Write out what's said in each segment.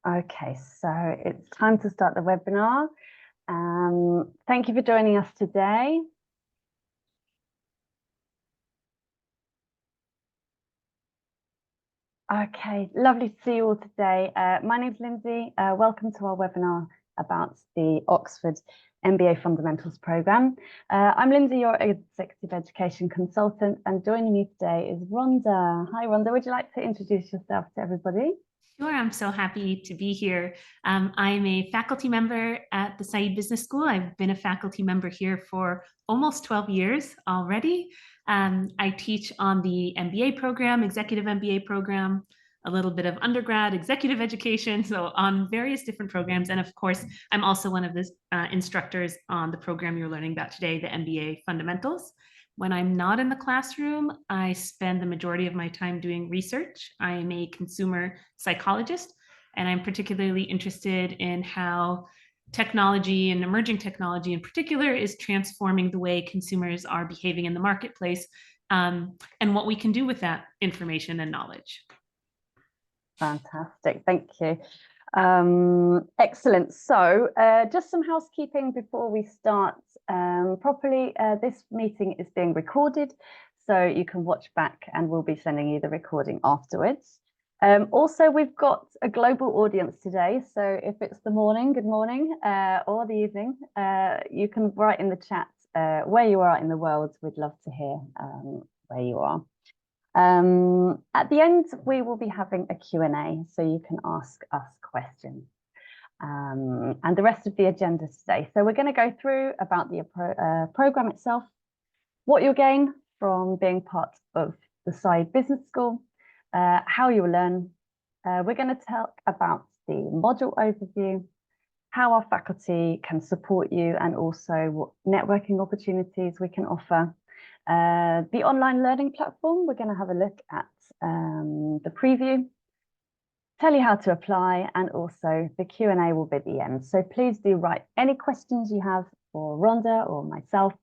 Okay, so it's time to start the webinar. Thank you for joining us today. Okay, lovely to see you all today. My name's Lindsay. Welcome to our webinar about the Oxford MBA Fundamentals Programme. I'm Lindsay, your Executive Education Consultant, and joining me today is Rhonda. Hi, Rhonda. Would you like to introduce yourself to everybody? Sure, I'm so happy to be here. I'm a faculty member at the Said Business School. I've been a faculty member here for almost 12 years already. I teach on the MBA program, executive MBA program, a little bit of undergrad executive education, so on various different programs. And of course, I'm also one of the instructors on the program you're learning about today, the MBA Fundamentals. When I'm not in the classroom, I spend the majority of my time doing research. I am a consumer psychologist, and I'm particularly interested in how technology and emerging technology in particular is transforming the way consumers are behaving in the marketplace, and what we can do with that information and knowledge. Fantastic, thank you. Excellent. So just some housekeeping before we start properly. This meeting is being recorded, so you can watch back, and we'll be sending you the recording afterwards. Also, we've got a global audience today, so if it's the morning, good morning, or the evening, you can write in the chat where you are in the world. We'd love to hear where you are. At the end, we will be having a Q&A, so you can ask us questions. And the rest of the agenda today. So we're going to go through about the program itself, what you'll gain from being part of the Said Business School, how you will learn. We're going to talk about the module overview, how our faculty can support you, and also what networking opportunities we can offer. The online learning platform, we're going to have a look at the preview, tell you how to apply, and also the Q&A will be at the end. So please do write any questions you have for Rhonda or myself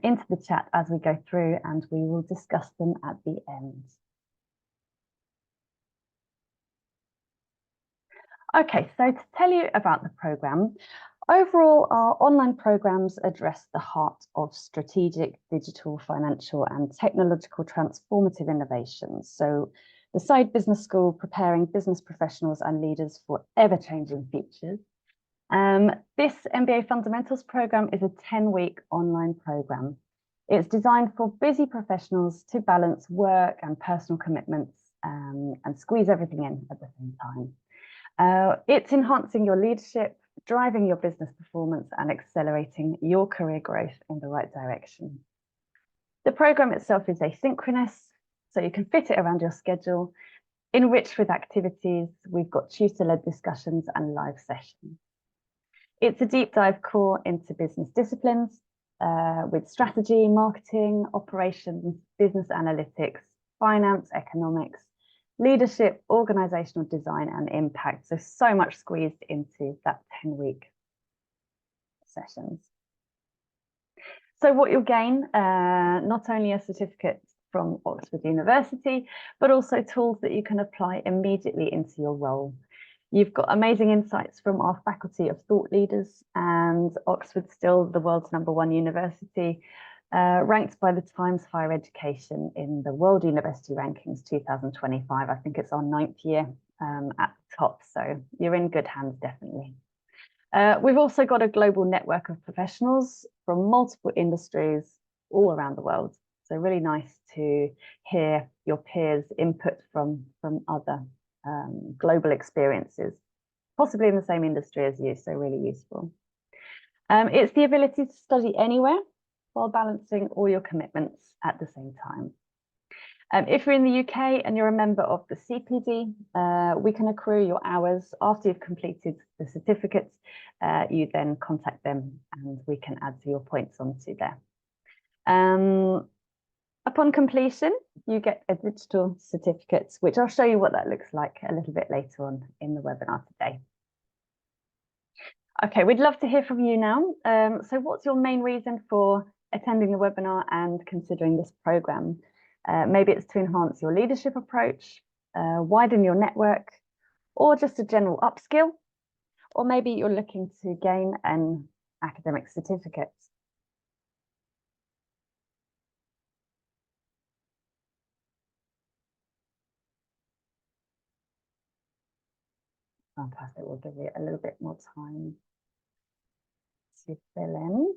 into the chat as we go through, and we will discuss them at the end. Okay, so to tell you about the programme, overall, our online programmes address the heart of strategic, digital, financial and technological transformative innovations. So the Said Business School preparing business professionals and leaders for ever-changing futures. This MBA Fundamentals programme is a 10-week online programme. It's designed for busy professionals to balance work and personal commitments and squeeze everything in at the same time. It's enhancing your leadership, driving your business performance and accelerating your career growth in the right direction. The programme itself is asynchronous, so you can fit it around your schedule, enriched with activities. We've got tutor-led discussions and live sessions. It's a deep dive core into business disciplines with strategy, marketing, operations, business analytics, finance, economics, leadership, organizational design and impact. So much squeezed into that 10-week sessions. So what you'll gain, not only a certificate from Oxford University, but also tools that you can apply immediately into your role. You've got amazing insights from our faculty of thought leaders, and Oxford's still the world's #1 university, ranked by the Times Higher Education in the World University Rankings 2025. I think it's our 9th year at the top, so you're in good hands, definitely. We've also got a global network of professionals from multiple industries all around the world. So really nice to hear your peers' input from other global experiences, possibly in the same industry as you, so really useful. It's the ability to study anywhere while balancing all your commitments at the same time. If you're in the UK and you're a member of the CPD, we can accrue your hours after you've completed the certificates. You then contact them and we can add to your points onto there. Upon completion, you get a digital certificate, which I'll show you what that looks like a little bit later on in the webinar today. Okay, we'd love to hear from you now. So what's your main reason for attending the webinar and considering this programme? Maybe it's to enhance your leadership approach, widen your network, or just a general upskill, or maybe you're looking to gain an academic certificate. Fantastic. We'll give you a little bit more time to fill in.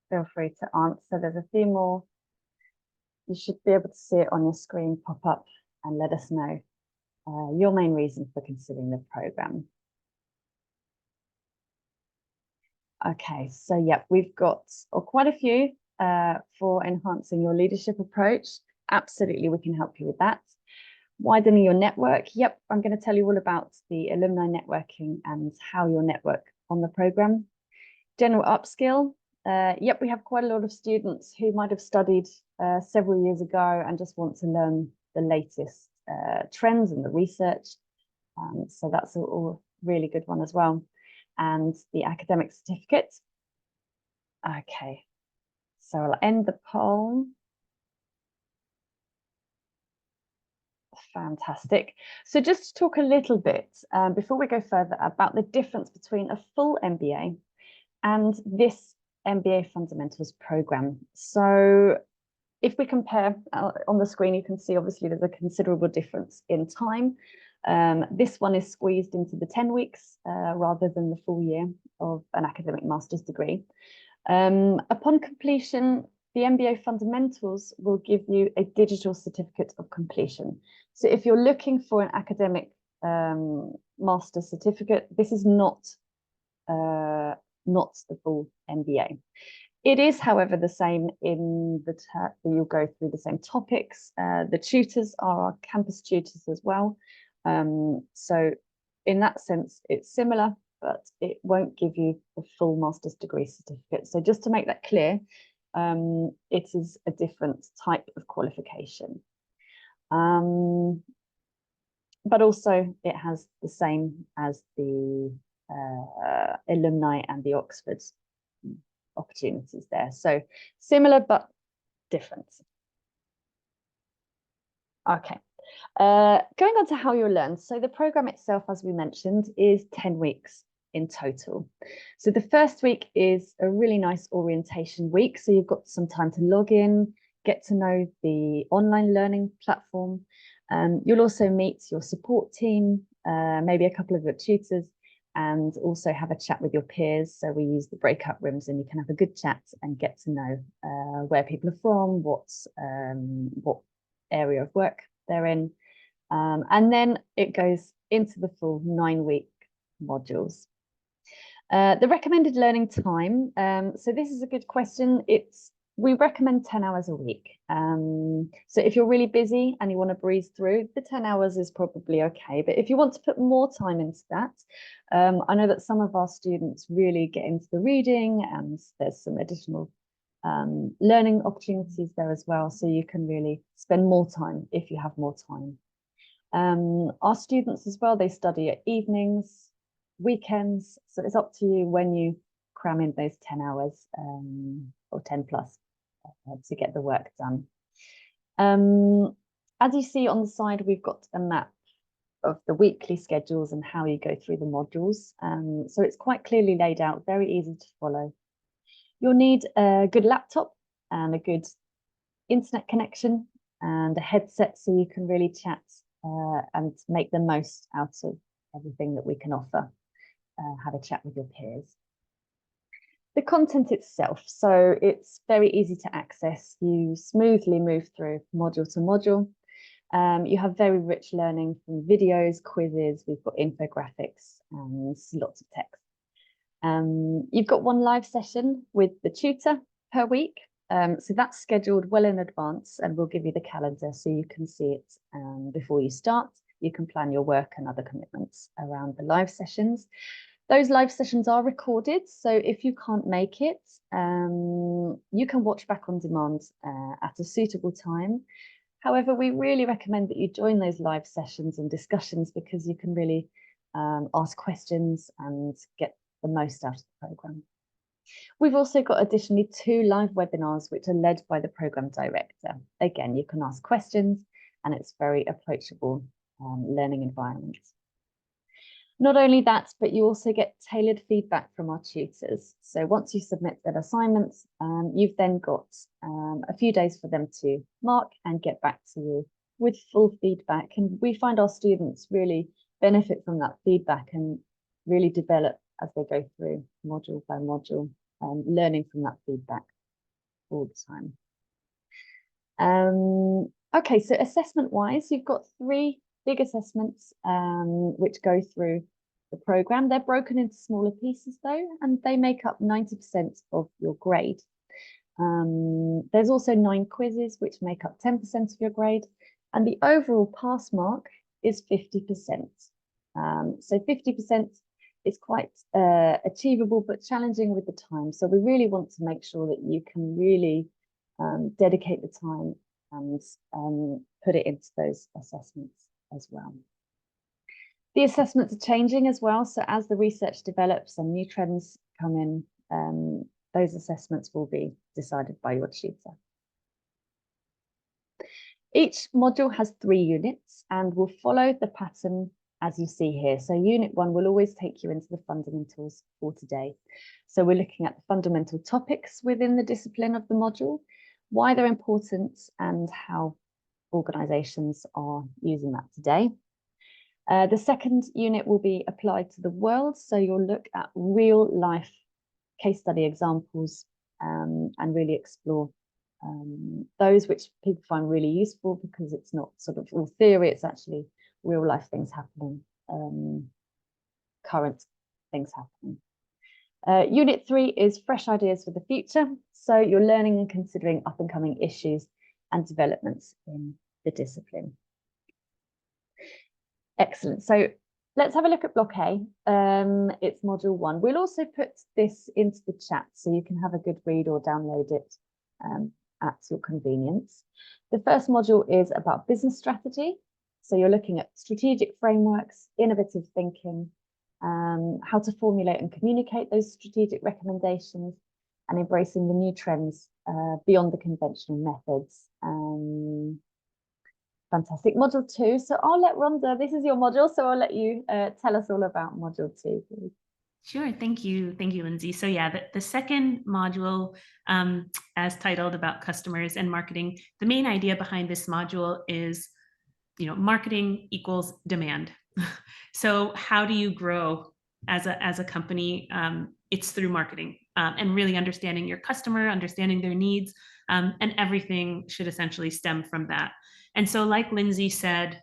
Feel free to answer. There's a few more. You should be able to see it on your screen pop up and let us know your main reason for considering the program. Okay, so yeah, we've got quite a few for enhancing your leadership approach. Absolutely, we can help you with that. Widening your network. Yep, I'm going to tell you all about the alumni networking and how you'll network on the program. General upskill. Yep, we have quite a lot of students who might have studied several years ago and just want to learn the latest trends and the research. So that's a really good one as well. And the academic certificate. Okay, so I'll end the poll. Fantastic. So just to talk a little bit before we go further about the difference between a full MBA and this MBA Fundamentals program. So if we compare on the screen, you can see obviously there's a considerable difference in time. This one is squeezed into the 10 weeks rather than the full year of an academic master's degree. Upon completion, the MBA Fundamentals will give you a digital certificate of completion. So if you're looking for an academic master's certificate, this is not the full MBA. It is, however, the same in that you'll go through the same topics. The tutors are our campus tutors as well. So in that sense, it's similar, but it won't give you the full master's degree certificate. So just to make that clear, it is a different type of qualification. But also it has the same as the alumni and the Oxford opportunities there. So similar, but different. Okay. Going on to how you'll learn. So the program itself, as we mentioned, is 10 weeks in total. So the first week is a really nice orientation week. So you've got some time to log in, get to know the online learning platform. You'll also meet your support team, maybe a couple of your tutors, and also have a chat with your peers. So we use the breakout rooms and you can have a good chat and get to know where people are from, what area of work they're in. And then it goes into the full 9-week modules. The recommended learning time. So this is a good question. We recommend 10 hours a week. So if you're really busy and you want to breeze through, the 10 hours is probably okay. But if you want to put more time into that, I know that some of our students really get into the reading and there's some additional learning opportunities there as well. So you can really spend more time if you have more time. Our students as well, they study at evenings, weekends. So it's up to you when you cram in those 10 hours or 10 plus to get the work done. As you see on the side, we've got a map of the weekly schedules and how you go through the modules. So it's quite clearly laid out, very easy to follow. You'll need a good laptop and a good internet connection and a headset so you can really chat and make the most out of everything that we can offer. Have a chat with your peers. The content itself, so it's very easy to access. You smoothly move through module to module. You have very rich learning from videos, quizzes, we've got infographics and lots of text. You've got one live session with the tutor per week. So that's scheduled well in advance and we'll give you the calendar so you can see it before you start. You can plan your work and other commitments around the live sessions. Those live sessions are recorded, so if you can't make it, you can watch back on demand at a suitable time. However, we really recommend that you join those live sessions and discussions because you can really ask questions and get the most out of the programme. We've also got additionally 2 live webinars which are led by the programme director. Again, you can ask questions and it's very approachable learning environment. Not only that, but you also get tailored feedback from our tutors. So once you submit their assignments, you've then got a few days for them to mark and get back to you with full feedback. And we find our students really benefit from that feedback and really develop as they go through module by module, learning from that feedback all the time. Okay, so assessment-wise, you've got 3 big assessments which go through the programme. They're broken into smaller pieces though, and they make up 90% of your grade. There's also 9 quizzes which make up 10% of your grade, and the overall pass mark is 50%. So 50% is quite achievable but challenging with the time. So we really want to make sure that you can really dedicate the time and put it into those assessments as well. The assessments are changing as well. So as the research develops and new trends come in, those assessments will be decided by your tutor. Each module has 3 units and will follow the pattern as you see here. So unit 1 will always take you into the fundamentals for today. So we're looking at the fundamental topics within the discipline of the module, why they're important and how organisations are using that today. The second unit will be applied to the world. So you'll look at real life case study examples and really explore those which people find really useful because it's not sort of all theory, it's actually real life things happening, current things happening. Unit 3 is fresh ideas for the future. So you're learning and considering up and coming issues and developments in the discipline. Excellent. So let's have a look at block A. It's module 1. We'll also put this into the chat so you can have a good read or download it at your convenience. The first module is about business strategy. So you're looking at strategic frameworks, innovative thinking, how to formulate and communicate those strategic recommendations, and embracing the new trends beyond the conventional methods. Fantastic. Module 2. So I'll let Rhonda, this is your module, so I'll let you tell us all about module 2, please. Sure. Thank you. Thank you, Lindsay. So yeah, the second module, as titled about customers and marketing, the main idea behind this module is, marketing equals demand. So how do you grow as a company? It's through marketing and really understanding your customer, understanding their needs, and everything should essentially stem from that. And so like Lindsay said,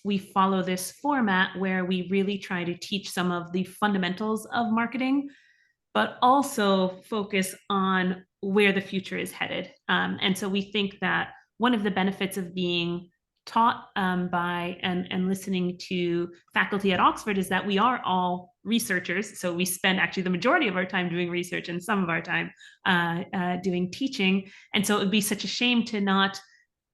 we follow this format where we really try to teach some of the fundamentals of marketing, but also focus on where the future is headed. And so we think that one of the benefits of being taught by and listening to faculty at Oxford is that we are all researchers. So we spend actually the majority of our time doing research and some of our time doing teaching. And so it would be such a shame to not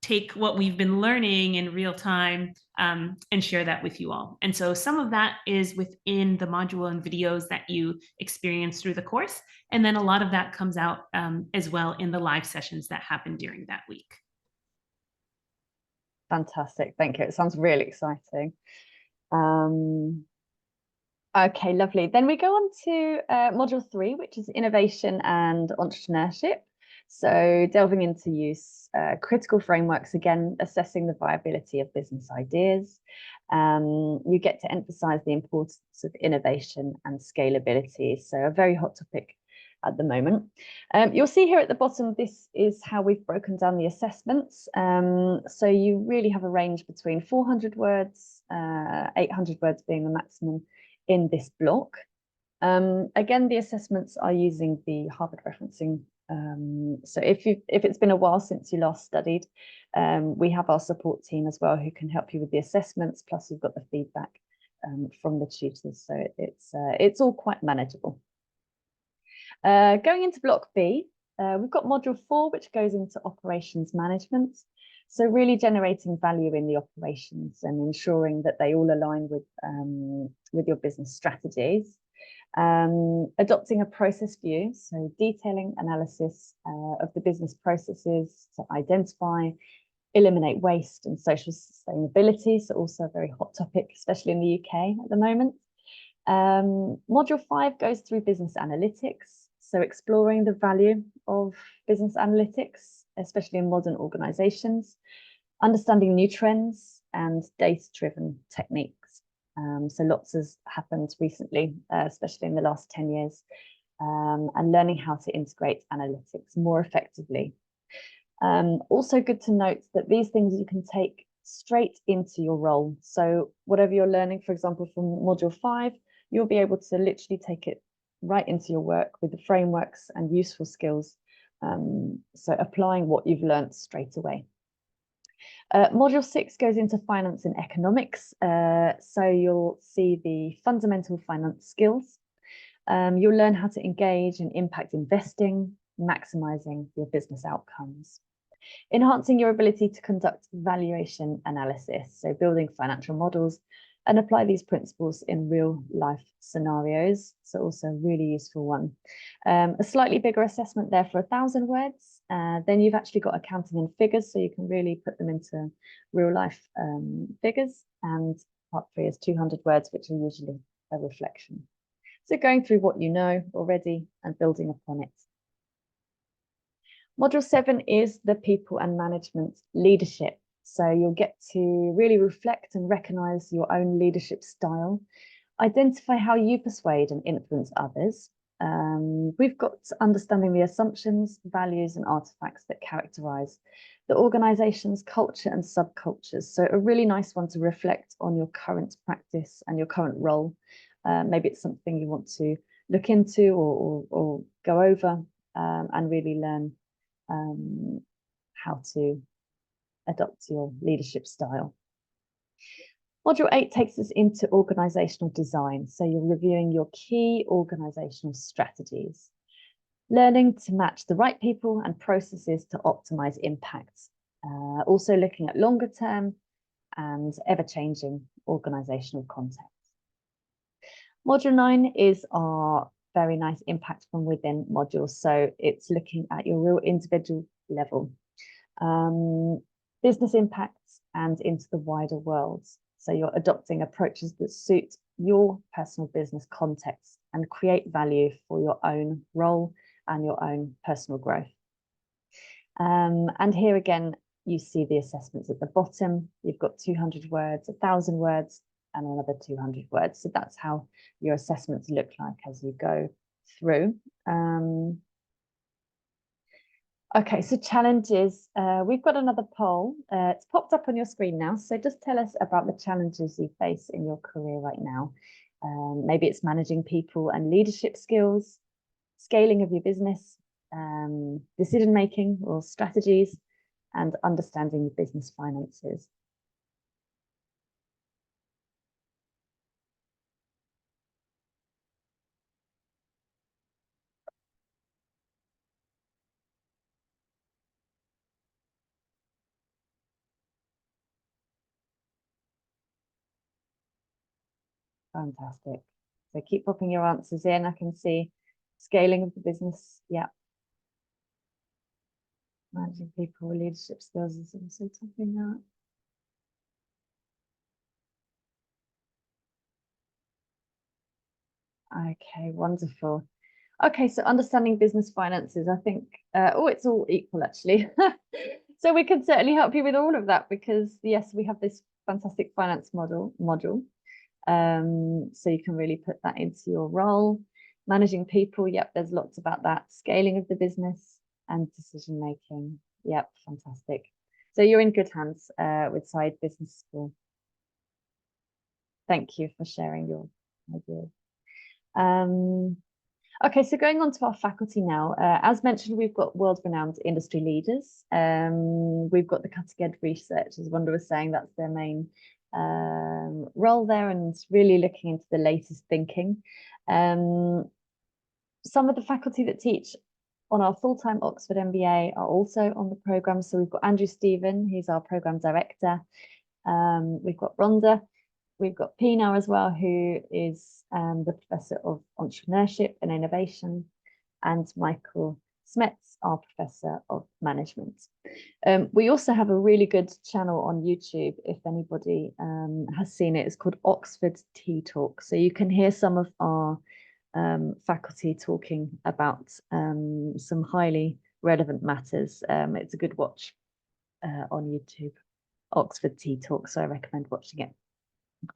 take what we've been learning in real time and share that with you all. And so some of that is within the module and videos that you experience through the course. And then a lot of that comes out as well in the live sessions that happen during that week. Fantastic. Thank you. It sounds really exciting. Okay, lovely. Then we go on to module 3, which is innovation and entrepreneurship. So delving into use critical frameworks, again, assessing the viability of business ideas. You get to emphasize the importance of innovation and scalability. So a very hot topic at the moment. You'll see here at the bottom, this is how we've broken down the assessments. So you really have a range between 400 words, 800 words being the maximum in this block. Again, the assessments are using the Harvard referencing. So if it's been a while since you last studied, we have our support team as well who can help you with the assessments, plus you've got the feedback from the tutors. So it's all quite manageable. Going into block B, we've got module 4, which goes into operations management. So really generating value in the operations and ensuring that they all align with your business strategies. Adopting a process view, so detailing analysis of the business processes to identify, eliminate waste and social sustainability, so also a very hot topic, especially in the UK at the moment. Module 5 goes through business analytics, so exploring the value of business analytics, especially in modern organizations, understanding new trends and data-driven techniques. So lots has happened recently, especially in the last 10 years, and learning how to integrate analytics more effectively. Also good to note that these things you can take straight into your role. So whatever you're learning, for example, from module 5, you'll be able to literally take it right into your work with the frameworks and useful skills. So applying what you've learned straight away. Module 6 goes into finance and economics. So you'll see the fundamental finance skills. You'll learn how to engage and impact investing, maximizing your business outcomes. Enhancing your ability to conduct valuation analysis, so building financial models and apply these principles in real life scenarios. So also a really useful one. A slightly bigger assessment there for 1,000 words. Then you've actually got accounting and figures, so you can really put them into real life figures. And part 3 is 200 words, which are usually a reflection. So going through what you know already and building upon it. Module 7 is the people and management leadership. So you'll get to really reflect and recognize your own leadership style, identify how you persuade and influence others. We've got understanding the assumptions, values, and artifacts that characterize the organization's culture and subcultures. So a really nice one to reflect on your current practice and your current role. Maybe it's something you want to look into or go over and really learn how to adopt your leadership style. Module 8 takes us into organizational design. So you're reviewing your key organizational strategies, learning to match the right people and processes to optimize impact. Also looking at longer term and ever-changing organizational context. Module 9 is our very nice impact from within module. So it's looking at your real individual level, business impacts and into the wider world. So you're adopting approaches that suit your personal business context and create value for your own role and your own personal growth. And here again, you see the assessments at the bottom. You've got 200 words, 1,000 words, and another 200 words. So that's how your assessments look like as you go through. Okay, so challenges. We've got another poll. It's popped up on your screen now. So just tell us about the challenges you face in your career right now. Maybe it's managing people and leadership skills, scaling of your business, decision-making or strategies, and understanding the business finances. Fantastic. So keep popping your answers in. I can see scaling of the business. Yeah. Managing people, leadership skills is also something that. Okay, wonderful. Okay, so understanding business finances, I think, it's all equal actually. So we can certainly help you with all of that because yes, we have this fantastic finance module. So you can really put that into your role. Managing people, yep, there's lots about that. Scaling of the business and decision making. Yep, fantastic. So you're in good hands with Side Business School. Thank you for sharing your ideas. Okay, so going on to our faculty now. As mentioned, we've got world-renowned industry leaders. We've got the cutting-edge research, as Rhonda was saying, that's their main role there, and really looking into the latest thinking. Some of the faculty that teach on our full-time Oxford MBA are also on the programme. So we've got Andrew Stephen, he's our programme director. We've got Rhonda, We've got Pina as well, who is the Professor of Entrepreneurship and Innovation, and Michael Smets, our Professor of Management. We also have a really good channel on YouTube, if anybody has seen it. It's called Oxford Tea Talk. So you can hear some of our faculty talking about some highly relevant matters. It's a good watch on YouTube, Oxford Tea Talk, so I recommend watching it.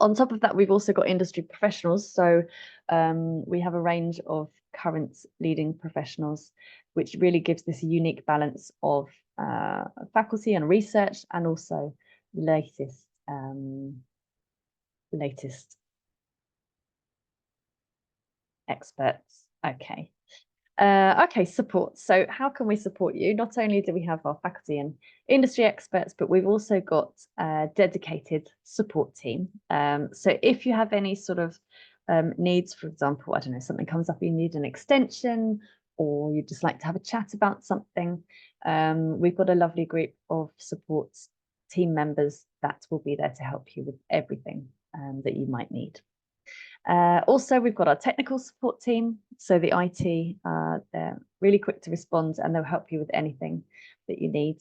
On top of that, we've also got industry professionals. So we have a range of current leading professionals, which really gives this unique balance of faculty and research, and also latest experts. Okay. Okay, support. So how can we support you? Not only do we have our faculty and industry experts, but we've also got a dedicated support team. So if you have any sort of needs, for example, I don't know, something comes up, you need an extension, or you'd just like to have a chat about something, we've got a lovely group of support team members that will be there to help you with everything that you might need. Also, we've got our technical support team. So the IT, they're really quick to respond, and they'll help you with anything that you need.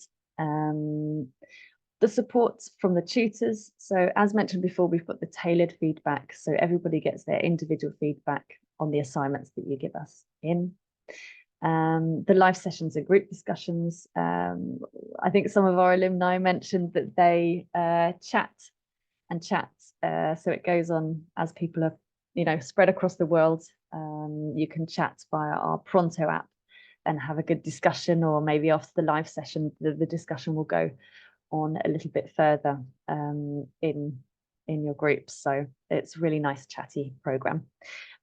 The support from the tutors. So as mentioned before, we've got the tailored feedback. So everybody gets their individual feedback on the assignments that you give us in. The live sessions and group discussions. I think some of our alumni mentioned that they chat. So it goes on as people are, spread across the world. You can chat via our Pronto app and have a good discussion, or maybe after the live session, the discussion will go on a little bit further in your groups. So it's a really nice chatty program.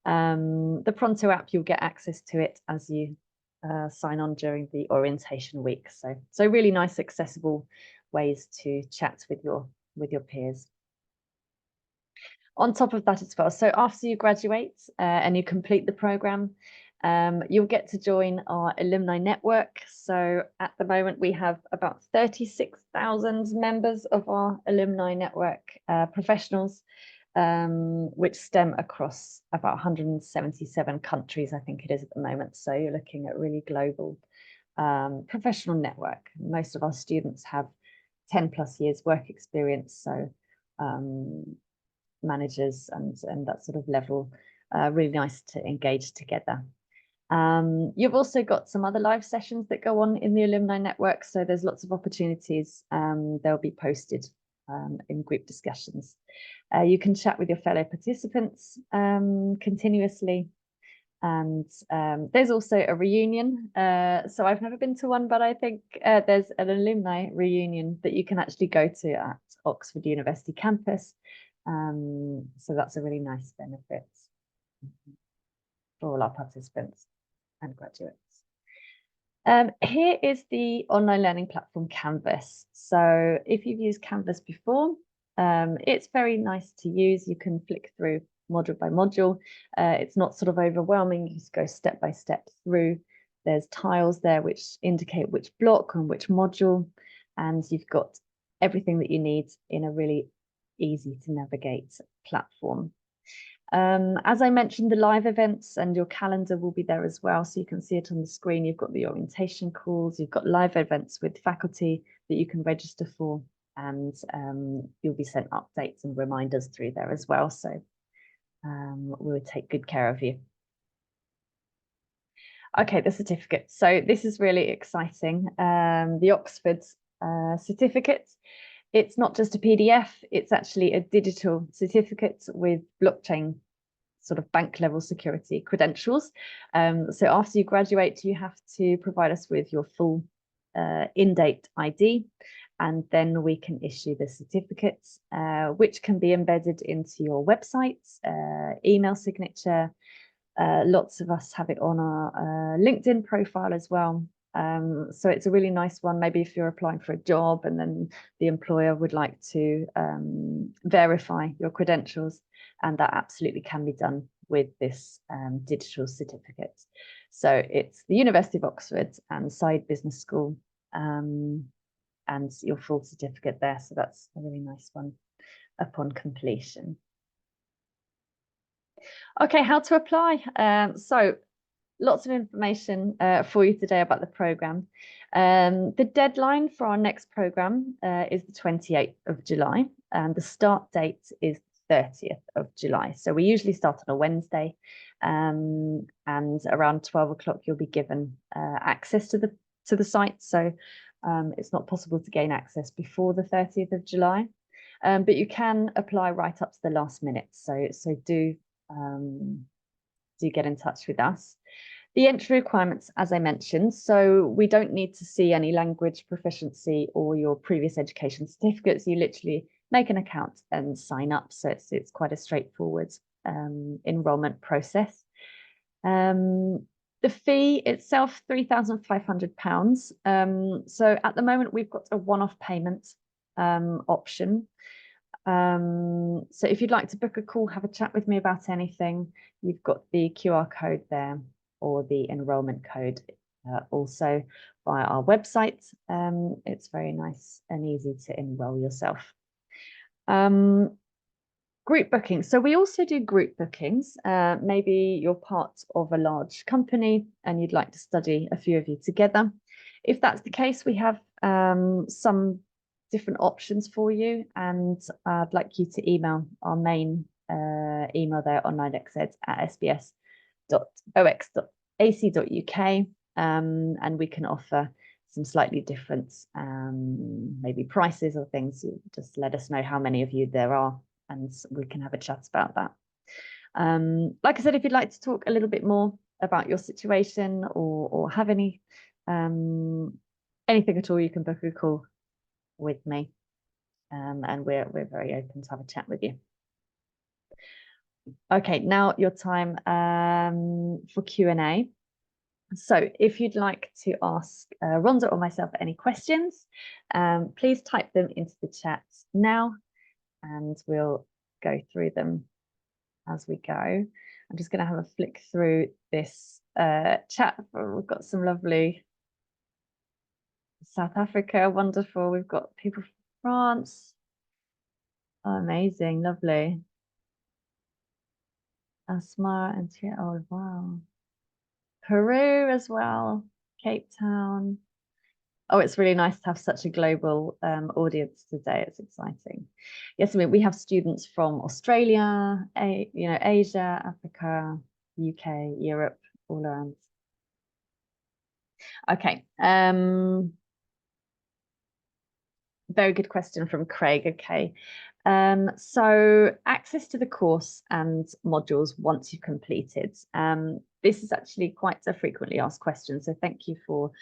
The Pronto app, you'll get access to it as you sign on during the orientation week. So really nice, accessible ways to chat with your peers. On top of that as well, so after you graduate and you complete the program, you'll get to join our alumni network. So at the moment, we have about 36,000 members of our alumni network, professionals, which stem across about 177 countries, I think it is at the moment. So you're looking at really global professional network. Most of our students have 10 plus years work experience. So managers and that sort of level, really nice to engage together. You've also got some other live sessions that go on in the alumni network, so there's lots of opportunities. They'll be posted in group discussions. You can chat with your fellow participants continuously, and there's also a reunion. So I've never been to one, but I think there's an alumni reunion that you can actually go to at Oxford University campus. So that's a really nice benefit for all our participants and graduates. Here is the online learning platform Canvas. So if you've used Canvas before, it's very nice to use. You can flick through module by module. It's not sort of overwhelming. You just go step by step through. There's tiles there which indicate which block and which module, and you've got everything that you need in a really easy to navigate platform. As I mentioned, the live events and your calendar will be there as well, so you can see it on the screen. You've got the orientation calls, you've got live events with faculty that you can register for, and you'll be sent updates and reminders through there as well. So we'll take good care of you. Okay, the certificate. So this is really exciting. The Oxford certificate. It's not just a PDF, it's actually a digital certificate with blockchain sort of bank level security credentials. So after you graduate, you have to provide us with your full in-date ID, and then we can issue the certificates, which can be embedded into your website, email signature. Lots of us have it on our LinkedIn profile as well. So it's a really nice one. Maybe if you're applying for a job and then the employer would like to verify your credentials, and that absolutely can be done with this digital certificate. So it's the University of Oxford and Saïd Business School, and your full certificate there. So that's a really nice one upon completion. Okay, how to apply. So lots of information for you today about the programme. The deadline for our next programme is the 28th of July, and the start date is 30th of July. So we usually start on a Wednesday, and around 12 o'clock you'll be given access to the site. So it's not possible to gain access before the 30th of July, but you can apply right up to the last minute. So do get in touch with us. The entry requirements, as I mentioned, so we don't need to see any language proficiency or your previous education certificates. You literally make an account and sign up. So it's quite a straightforward enrolment process. The fee itself, £3,500. So at the moment, we've got a one-off payment option. So if you'd like to book a call, have a chat with me about anything, you've got the QR code there, or the enrollment code also via our website. It's very nice and easy to enroll yourself. Group bookings. So we also do group bookings. Maybe you're part of a large company and you'd like to study a few of you together. If that's the case, we have some different options for you, and I'd like you to email our main email there, onlineexed@sbs.ox.ac.uk, and we can offer some slightly different maybe prices or things. Just let us know how many of you there are, and we can have a chat about that. Like I said, if you'd like to talk a little bit more about your situation, or have any anything at all, you can book a call with me, and we're very open to have a chat with you. Okay, now your time for Q&A. So if you'd like to ask Rhonda or myself any questions, please type them into the chat now, and we'll go through them as we go. I'm just going to have a flick through this chat. We've got some lovely South Africa, wonderful. We've got people from France. Oh, amazing, lovely. Asma and Tia, oh wow. Peru as well, Cape Town. Oh, it's really nice to have such a global audience today. It's exciting. Yes, I mean, we have students from Australia, Asia, Africa, UK, Europe, all around. Okay. Very good question from Craig. Okay. So access to the course and modules once you've completed. This is actually quite a frequently asked question, so thank you for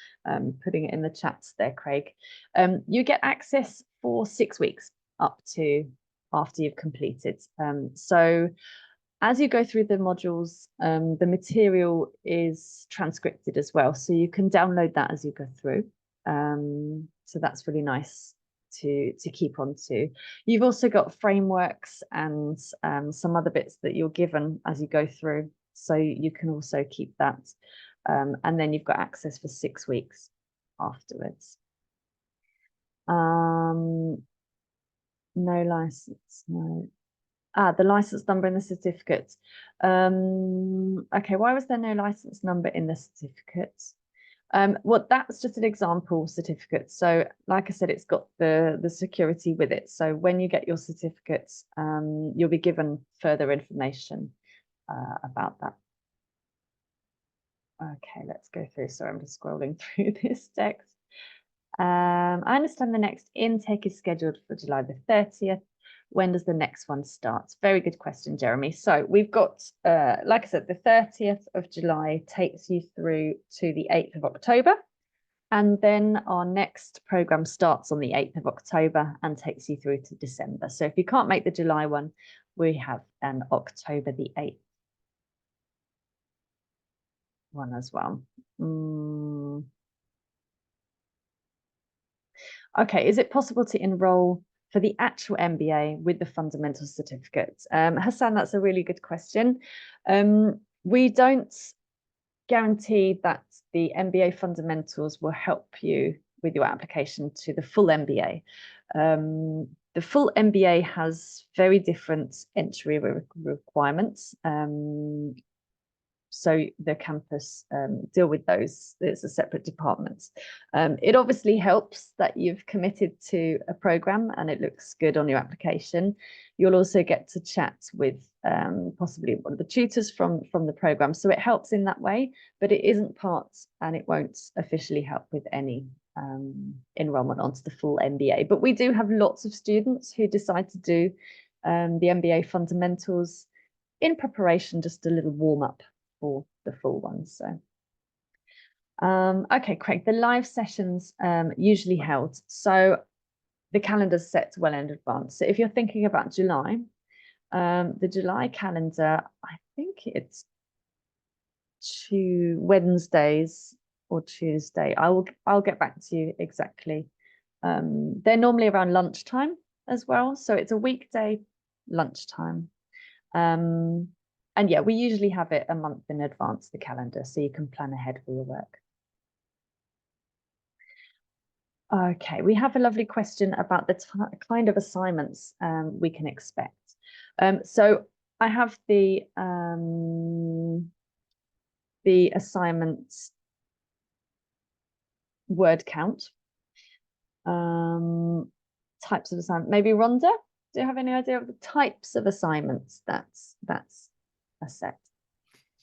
putting it in the chat there, Craig. You get access for 6 weeks up to after you've completed. So as you go through the modules, the material is transcripted as well, so you can download that as you go through. So that's really nice to keep on to. You've also got frameworks and some other bits that you're given as you go through, so you can also keep that, and then you've got access for 6 weeks afterwards. No license, no. The license number in the certificate. Okay, why was there no license number in the certificate? Well, that's just an example certificate. So like I said, it's got the security with it. So when you get your certificates, you'll be given further information about that. Okay, let's go through. Sorry, I'm just scrolling through this text. I understand the next intake is scheduled for July the 30th. When does the next one start? Very good question, Jeremy. So we've got, like I said, the 30th of July takes you through to the 8th of October. And then our next programme starts on the 8th of October and takes you through to December. So if you can't make the July one, we have an October the 8th one as well. Okay, is it possible to enroll for the actual MBA with the fundamental certificate? Hassan, that's a really good question. We don't guarantee that the MBA fundamentals will help you with your application to the full MBA. The full MBA has very different entry requirements. So the campus deal with those. It's a separate department. It obviously helps that you've committed to a program and it looks good on your application. You'll also get to chat with possibly one of the tutors from the program. So it helps in that way, but it isn't part and it won't officially help with any enrollment onto the full MBA. But we do have lots of students who decide to do the MBA fundamentals in preparation, just a little warm up for the full one. So okay, Craig, the live sessions usually held, so the calendar's set well in advance. So if you're thinking about July, the July calendar, I think it's Wednesdays or Tuesday. I'll get back to you exactly. They're normally around lunchtime as well, so it's a weekday lunchtime. And yeah, we usually have it a month in advance, the calendar, so you can plan ahead for your work. Okay, we have a lovely question about the kind of assignments we can expect. So I have the assignments word count, types of assignment. Maybe Rhonda, do you have any idea of the types of assignments that's a set?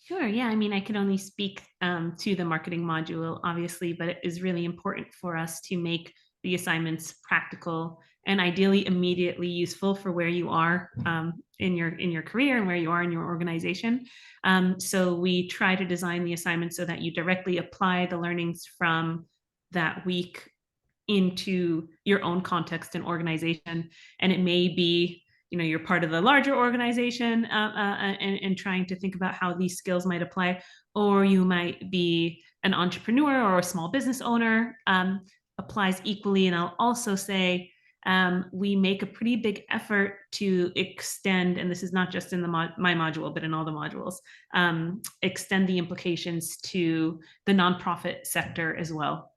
Sure. Yeah. I mean, I can only speak to the marketing module, obviously, but it is really important for us to make the assignments practical and ideally immediately useful for where you are in your career and where you are in your organization. So we try to design the assignment so that you directly apply the learnings from that week into your own context and organization. And it may be, you're part of the larger organization and trying to think about how these skills might apply, or you might be an entrepreneur or a small business owner, applies equally. And I'll also say we make a pretty big effort to extend, and this is not just in my module, but in all the modules, extend the implications to the nonprofit sector as well,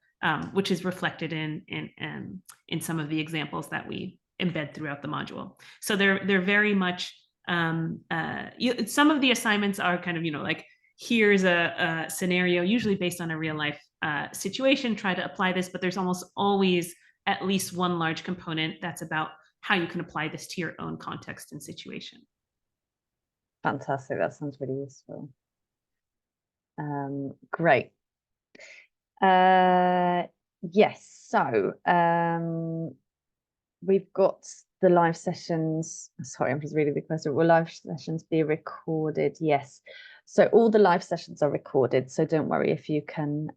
which is reflected in some of the examples that we embed throughout the module. So they're very much, some of the assignments are kind of, like, here's a scenario, usually based on a real life situation, try to apply this, but there's almost always at least one large component that's about how you can apply this to your own context and situation. Fantastic, that sounds really useful. Great. Yes, so we've got the live sessions. Sorry, I'm just reading the question. Will live sessions be recorded? Yes. So all the live sessions are recorded. So don't worry if you can't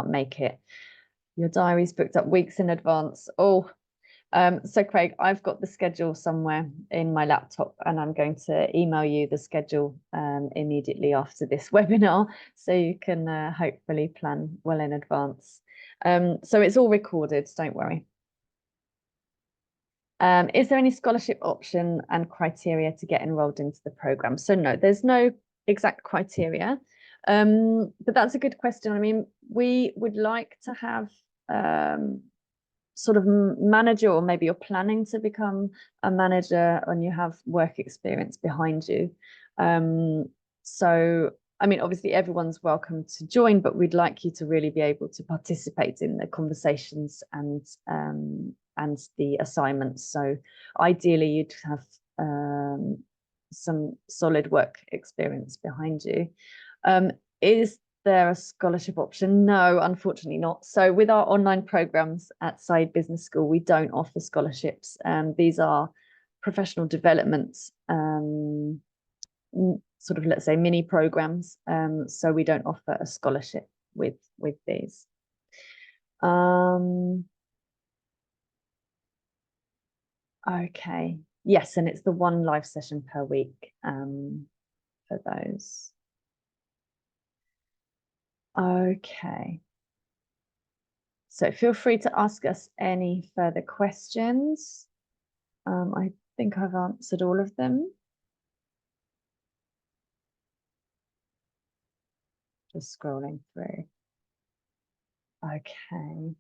make it. Your diary's booked up weeks in advance. Oh, so Craig, I've got the schedule somewhere in my laptop and I'm going to email you the schedule immediately after this webinar, so you can hopefully plan well in advance. So it's all recorded, don't worry. Is there any scholarship option and criteria to get enrolled into the program? So no, there's no exact criteria, but that's a good question. I mean, we would like to have sort of manager, or maybe you're planning to become a manager and you have work experience behind you. So, I mean, obviously everyone's welcome to join, but we'd like you to really be able to participate in the conversations and the assignments. So ideally you'd have some solid work experience behind you. Is there a scholarship option? No, unfortunately not. So with our online programs at Said Business School, we don't offer scholarships. These are professional development, sort of, let's say, mini programs. So we don't offer a scholarship with these. Okay. Yes, and it's the one live session per week for those. Okay. So feel free to ask us any further questions. I think I've answered all of them. Just scrolling through. Okay.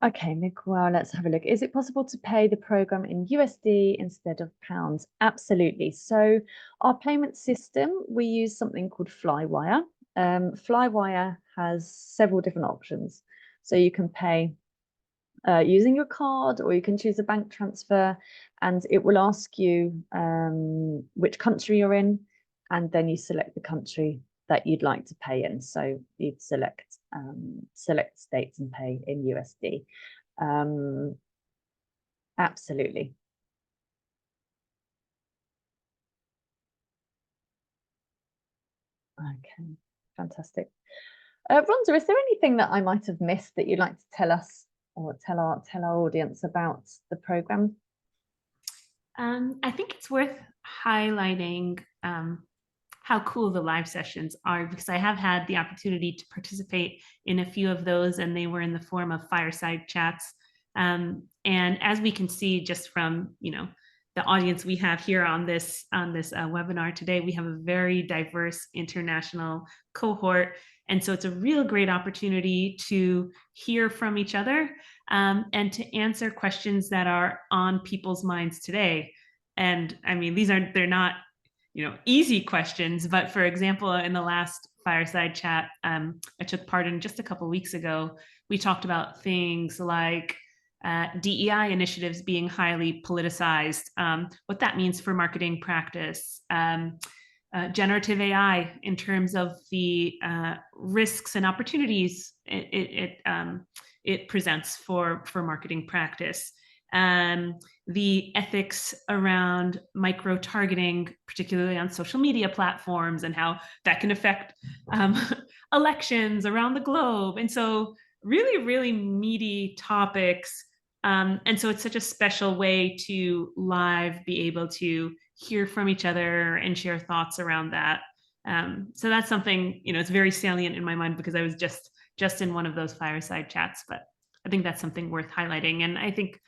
Okay, Miguel, let's have a look. Is it possible to pay the program in USD instead of pounds? Absolutely. So our payment system, we use something called Flywire. Flywire has several different options. So you can pay using your card, or you can choose a bank transfer, and it will ask you which country you're in, and then you select the country that you'd like to pay in. So you'd select states and pay in USD. Absolutely. Okay, fantastic. Rhonda, is there anything that I might have missed that you'd like to tell us or tell our audience about the program? I think it's worth highlighting how cool the live sessions are, because I have had the opportunity to participate in a few of those, and they were in the form of fireside chats. And as we can see just from the audience we have here on this webinar today, we have a very diverse international cohort, and so it's a real great opportunity to hear from each other and to answer questions that are on people's minds today. And I mean, they're not easy questions, but for example, in the last fireside chat I took part in just a couple of weeks ago, we talked about things like DEI initiatives being highly politicized, what that means for marketing practice, generative AI in terms of the risks and opportunities it presents for marketing practice. The ethics around micro-targeting, particularly on social media platforms, and how that can affect elections around the globe. And so really, really meaty topics. And so it's such a special way to live be able to hear from each other and share thoughts around that. So that's something, it's very salient in my mind because I was just in one of those fireside chats, but I think that's something worth highlighting. And I think,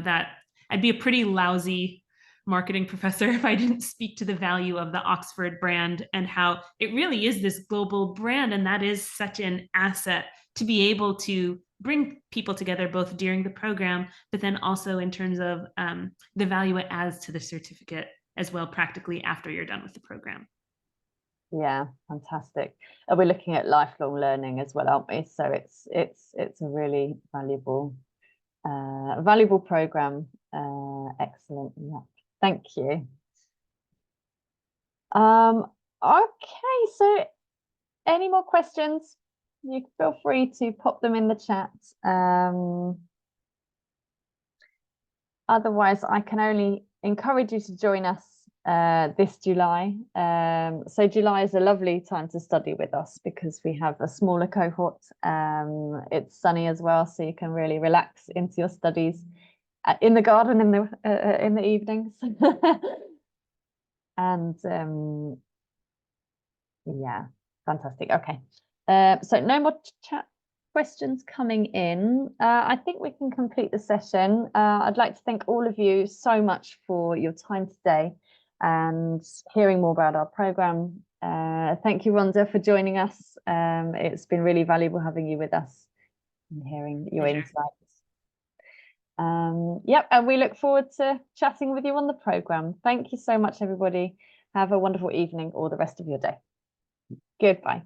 that I'd be a pretty lousy marketing professor if I didn't speak to the value of the Oxford brand and how it really is this global brand. And that is such an asset to be able to bring people together, both during the program, but then also in terms of the value it adds to the certificate as well, practically after you're done with the program. Yeah, fantastic. We're looking at lifelong learning as well, aren't we? So it's a really valuable program. Excellent. Yeah, thank you. Okay, so any more questions? You feel free to pop them in the chat. Otherwise, I can only encourage you to join us this July. So July is a lovely time to study with us because we have a smaller cohort. It's sunny as well, so you can really relax into your studies in the garden in the evenings. And yeah, fantastic. Okay, so no more chat questions coming in. I think we can complete the session. I'd like to thank all of you so much for your time today and hearing more about our program. Thank you, Rhonda, for joining us. It's been really valuable having you with us and hearing your insights. Yep, and we look forward to chatting with you on the program. Thank you so much, everybody. Have a wonderful evening or the rest of your day. Goodbye.